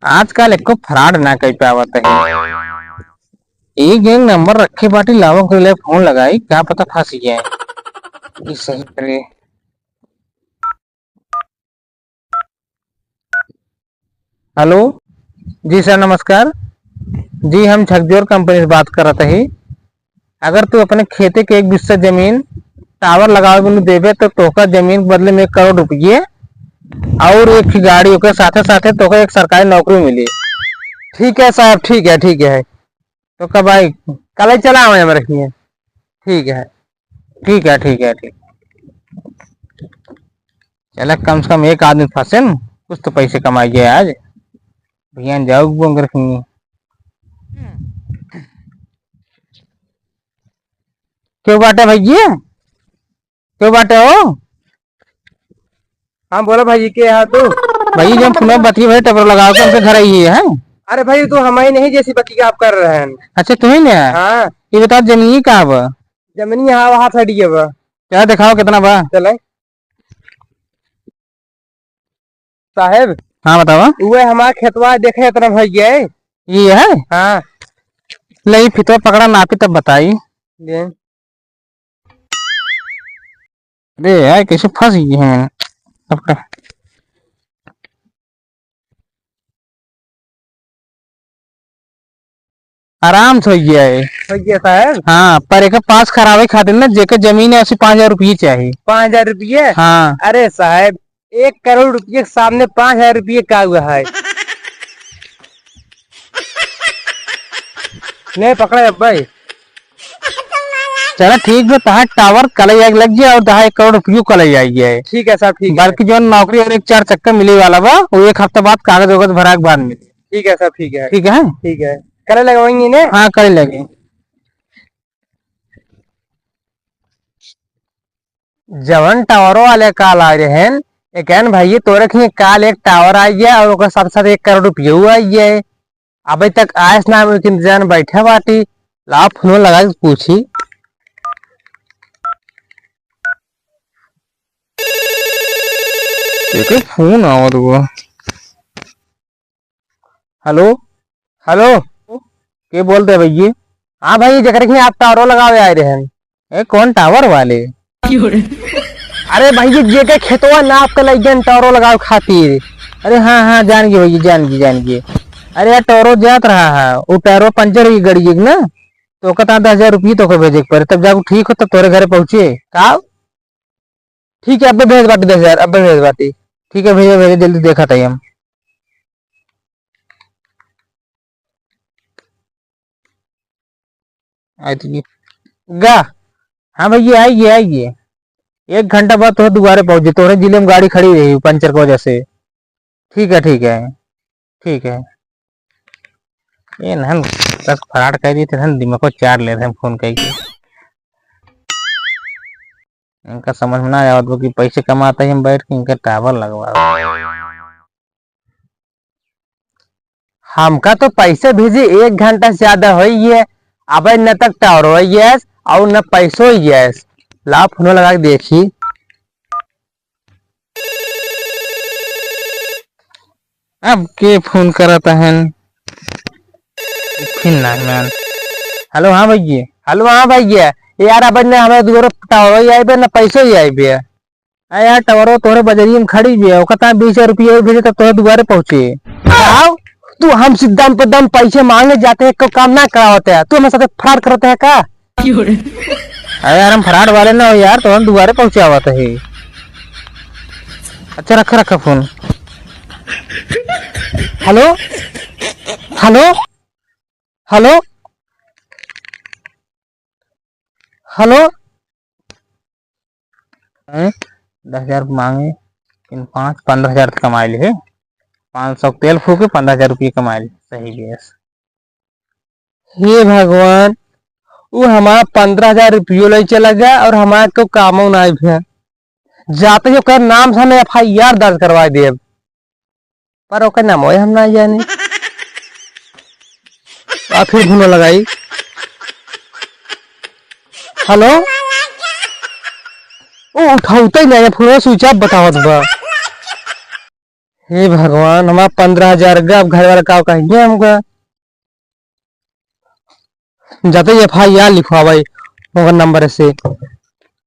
आजकल एको फ्रॉड ना कर पावत है। एक गैंग नंबर रखे बाटी लावो के लिए फोन लगाई, क्या पता फंस गए। ई सही करे। हेलो। जी सर नमस्कार। जी हम झकझोर कंपनी से बात कर रहे थे। अगर तू अपने खेती के एक बिस्सा जमीन टावर लगावे बिनु देवे तो तोका जमीन के बदले में 1 करोड़ रुपये और एक गाड़ी के साथे साथे तोका एक सरकारी नौकरी मिली। ठीक है साहब, ठीक है तो कब भाई कल ही चला आवे हम रखिए। ठीक है। चल कम से कम एक आदमी फंसे न, कुछ तो पैसे कमाइए आज। भैया जाओ रखिए। क्यों बाटे भैया, क्यों बाटे हो? हाँ बोलो भाई के यहाँ तो। भाई जब फोन बतिए भाई टबर लगाओ के हमके घर आई है। अरे भाई तो हमारी नहीं जैसी बत्ती का आप कर रहे हैं। अच्छा तुम्हें ना हाँ ये बताओ जमीन कहाँ बा? जमीन यहाँ वहाँ खड़ी है बा। क्या दिखाओ कितना बा? चले साहेब। हाँ बताओ। वो हमारा खेतवा देखे इतना भैया है। ये है। हाँ नहीं फितवा पकड़ा नापी तब बताई। ले। अरे यार कैसे फंस गई है मैंने सबका। आराम से हो गया है। भैया साहब हाँ पर एक पास खराबे खातिर ना जेके जमीन है 5,000 रुपये चाहिए। 5,000 रुपये। हाँ अरे साहब 1 करोड़ रुपये के सामने 5,000 रुपये का हुआ है। नहीं पकड़े भाई। चलो ठीक है तहा टावर कल लग गया और तहा 1 करोड़ रुपये कल आएगी। ठीक है साहब ठीक है। बाकी जो नौकरी और एक 4 चक्कर मिले वाला बा वो 1 हफ्ता बाद कागज वगज भरा के बाद मिले। ठीक है साहब ठीक है। ठीक है। ठीक है करे लगवाएंगे ने। हाँ कर लगे। जवन टावरों वाले काल आ रहे हैं एक भाई तो रखिए काल एक टावर आई गया और उसके साथ साथ 1 करोड़ रुपये हुआ आई है। अभी तक आयस नाम एक इंतजार बैठे बाटी। ला फोन लगा के पूछी। एक फोन आवत हुआ। Hello hello. के बोलते हैं भैया? हाँ भाई जगह रखिए आप टावरों लगावे आए रहे हैं। कौन टावर वाले? अरे भाई जे के खेतवा नाप के लग गए टावरों लगावे खातिर। अरे हाँ हाँ जान गए भैया जान गए। अरे यार टोरो जात रहा है वो टायरो पंचर हुई गाड़ी की ना तो कहता 10,000 रुपये तो भेजे पड़े तब जाकर ठीक हो तब तोरे घर पहुंचे का। ठीक है अब भेज बाटी 10,000 अब भेज बाटी। ठीक है भैया भेजे जल्दी देखा था हम। गा। हाँ भैया आइए 1 घंटा बाद तो दोबारा पहुंचे तोरे जिले में गाड़ी खड़ी रही पंचर की वजह से। ठीक है ये नहन 10 फराड कर दिए थे दिमाग को चार ले रहे फोन करके। इनका समझ में ना आया कि पैसे कमाते हैं हम बैठ के इनका टावर लगवा। हमका तो पैसे भेजे 1 घंटा से ज्यादा हो है। अब न तक टावर हो और न पैसो ला फोन लगा के देखी। अब के फोन करता है फिर ना मैन। हेलो हाँ भैया। हेलो हाँ भैया यार अब न हमें दूर टावर आई न पैसो ही आई बे। यार टावर तोरे बजरिया में खड़ी भी है 20,000 रुपये भेजे तब तोरे दोबारा पहुंचे। तू हम सिद्धम पे दम पैसे मांगे जाते हैं को काम ना कराते हैं तू हमारे साथ फ्रॉड करते हैं का। अरे यार हम फराड वाले ना हो यार तो हम दोबारा पहुंचे आवा है। अच्छा रखा phone. Hello hello hello hello. 10,000 मांगे इन 15,000 कमाए ले 500 तेल फूके 15,000 रुपये कमाए सही गैस। हे भगवान वो हमारा 15,000 रुपये ले चला गया और हमारे को काम ना है जाते जो कर नाम से हमें FIR दर्ज करवा दे पर ओकर नाम हो हम ना जाने। फिर घूमने लगाई। हेलो ओ उठाते नहीं फोन स्विच ऑफ बतावत बा। हे भगवान, हमारा 15,000 गया, अब घर वाला का कहेंगे हमका। जाते FIR लिखवा भाई नंबर से।